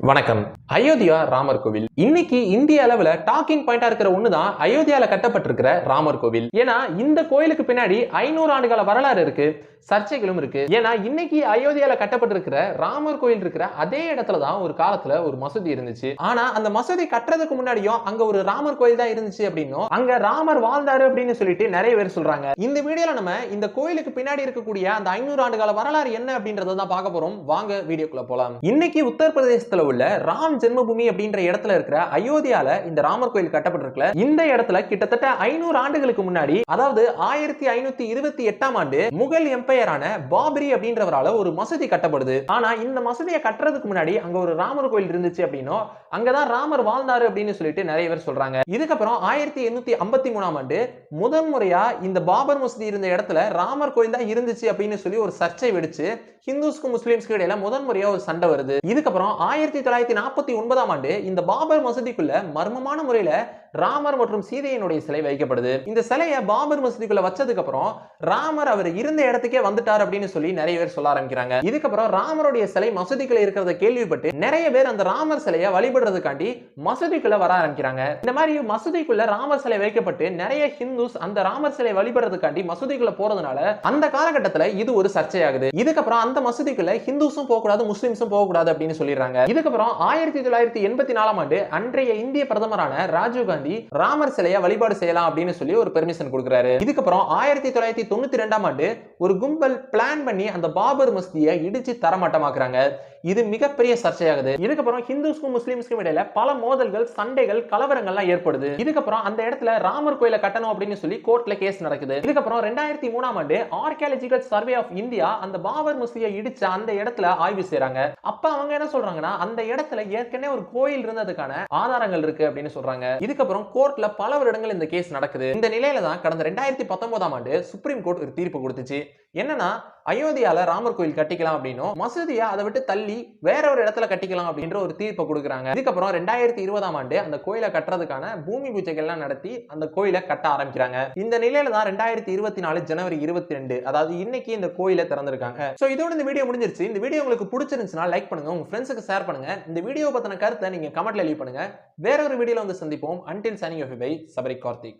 வணக்கம். அயோத்தியா ராமர் கோவில் இன்னைக்கு இந்திய அளவுல டாக்கிங் பாயிண்டா இருக்கிற ஒண்ணுதான் அயோத்தியால கட்டப்பட்டிருக்கிற ராமர் கோவில். ஏன்னா இந்த கோயிலுக்கு பின்னாடி 500 ஆண்டுகால வரலாறு இருக்கு, சர்ச்சைகளும் இருக்கு. ஏன்னா இன்னைக்கு அயோத்தியால கட்டப்பட்டிருக்கிற ராமர் கோயில் இருக்கிற அதே இடத்துல தான் ஒரு காலத்துல ஒரு மசூதி இருந்துச்சு. ஆனா அந்த மசூதி கட்டுறதுக்கு முன்னாடியும் அங்க ஒரு ராமர் கோயில் தான் இருந்துச்சு அப்படின்னும் அங்க ராமர் வாழ்ந்தாரு அப்படின்னு சொல்லிட்டு நிறைய பேர் சொல்றாங்க. இந்த வீடியோல நம்ம இந்த கோயிலுக்கு பின்னாடி இருக்கக்கூடிய அந்த 500 ஆண்டுகால வரலாறு என்ன அப்படின்றத தான் பார்க்க போறோம். வாங்க வீடியோக்குள்ள போலாம். இன்னைக்கு உத்தரப்பிரதேசத்துல உள்ள ராம் ஜென்மபூமி அப்படின்ற இடத்துல இருக்கிற அயோத்தியால இந்த ராமர் கோயில் கட்டப்பட்டிருக்கல. இந்த இடத்துல கிட்டத்தட்ட 500 ஆண்டுகளுக்கு முன்னாடி, அதாவது 1528ஆம் ஆண்டு முகல் எம்பையரான பாபரி அப்படின்றவரால ஒரு மசூதி கட்டப்படுது. ஆனா இந்த மசூதியை கட்டுறதுக்கு முன்னாடி அங்க ஒரு ராமர் கோயில் இருந்துச்சு அப்படின்னும் அங்கதான் ராமர் வாழ்ந்தாரு அப்படின்னு சொல்லிட்டு நிறைய பேர் சொல்றாங்க. இதுக்கப்புறம் 1853ஆம் ஆண்டு முதல் முறையா இந்த பாபர் மசூதி இருந்த இடத்துல ராமர் கோயில் தான் இருந்துச்சு அப்படின்னு சொல்லி ஒரு சர்ச்சை வெடிச்சு ஹிந்துஸ்க்கும் முஸ்லிம்ஸ்க்கு இடையில முதல் முறையா ஒரு சண்டை வருது. இதுக்கப்புறம் 1949ஆம் ஆண்டு இந்த பாபர் மசூதிக்குள்ள மர்மமான முறையில ராமர் மற்றும் சீதையினுடைய சிலை வைக்கப்படுது. இந்த சிலையை பாபர் மசூதிக்குள்ள வச்சதுக்கு அப்புறம் ராமர் அவர் இருந்த இடத்துக்கே வந்துட்டார் அப்படின்னு சொல்லி நிறைய பேர் சொல்ல ஆரம்பிக்கிறாங்க. இதுக்கப்புறம் ராமருடைய சிலை மசூதிக்குள்ள இருக்கிறத கேள்விப்பட்டு நிறைய பேர் அந்த ராமர் சிலையை வழிபடுறதுக்காண்டி மசூதிக்குள்ள வர ஆரம்பிக்கிறாங்க. இந்த மாதிரி மசூதிக்குள்ள ராமர் சிலை வைக்கப்பட்டு நிறைய ஹிந்துஸ் அந்த ராமர் சிலை வழிபடுறதுக்காண்டி மசூதிக்குள்ள போறதுனால அந்த காலகட்டத்தில் இது ஒரு சர்ச்சையாகுது. இதுக்கப்புறம் அந்த மசூதிக்குள்ள ஹிந்துஸும் போகக்கூடாது, முஸ்லிம்ஸும் போகக்கூடாது அப்படின்னு சொல்லிடுறாங்க. இதுக்கப்புறம் 1984ஆம் ஆண்டு அன்றைய இந்திய பிரதமரான ராஜீவ் காந்தி ராமர் சிலையை வழிபாடு செய்யலாம் அப்படின்னு சொல்லி ஒரு பெர்மிஷன் கொடுக்கிறாரு. இதுக்கப்புறம் 1992ஆம் ஆண்டு ஒரு கும்பல் பிளான் பண்ணி அந்த பாபர் மசூதியை இடிச்சு தரமட்டமாக்குறாங்க. இது மிகப்பெரிய சர்ச்சையாகுது. இதுக்கப்புறம் ஹிந்துஸ்க்கும் முஸ்லிம்ஸ்க்கும் இடையில பல மோதல்கள், சண்டைகள், கலவரங்கள்லாம் ஏற்படுது. இதுக்கப்புறம் அந்த இடத்துல ராமர் கோயிலை கட்டணும் அப்படின்னு சொல்லி கோர்ட்ல கேஸ் நடக்குது. இதுக்கப்புறம் 2003ஆம் ஆண்டு ஆர்கியாலஜிக்கல் சர்வே ஆஃப் இந்தியா அந்த பாபர் மசூதியை இடிச்ச அந்த இடத்துல ஆய்வு செய்றாங்க. அப்ப அவங்க என்ன சொல்றாங்கன்னா, அந்த இடத்துல ஏற்கனவே ஒரு கோயில் இருந்ததுக்கான ஆதாரங்கள் இருக்கு அப்படின்னு சொல்றாங்க. இதுக்கப்புறம் கோர்ட்ல பல வருடங்கள் இந்த கேஸ் நடக்குது. இந்த நிலையில தான் கடந்த 2019ஆம் ஆண்டு சுப்ரீம் கோர்ட் ஒரு தீர்ப்பு கொடுத்துச்சு. என்னன்னா, அயோத்தியால ராமர் கோயில் கட்டிக்கலாம் அப்படின்னும் மசூதியை அதை விட்டு தள்ளி வேற ஒரு இடத்துல கட்டிக்கலாம் அப்படின்ற ஒரு தீர்ப்பை கொடுக்குறாங்க. இதுக்கப்புறம் 2020ஆம் ஆண்டு அந்த கோயிலை கட்டுறதுக்கான பூமி பூஜைகள்லாம் நடத்தி அந்த கோயிலை கட்ட ஆரம்பிக்கிறாங்க. இந்த நிலையில தான் 2024 ஜனவரி 22, அதாவது இன்னைக்கு இந்த கோயிலை திறந்திருக்காங்க. சோ இதோட இந்த வீடியோ முடிஞ்சிருச்சு. இந்த வீடியோ உங்களுக்கு பிடிச்சிருந்துச்சுன்னா லைக் பண்ணுங்க, உங்க ஃப்ரெண்ட்ஸுக்கு ஷேர் பண்ணுங்க. இந்த வீடியோ பத்தின கருத்தை நீங்க கமெண்ட்ல லீவ் பண்ணுங்க. வேற ஒரு வீடியோல வந்து சந்திப்போம். Until signing off by Sabri Karthik.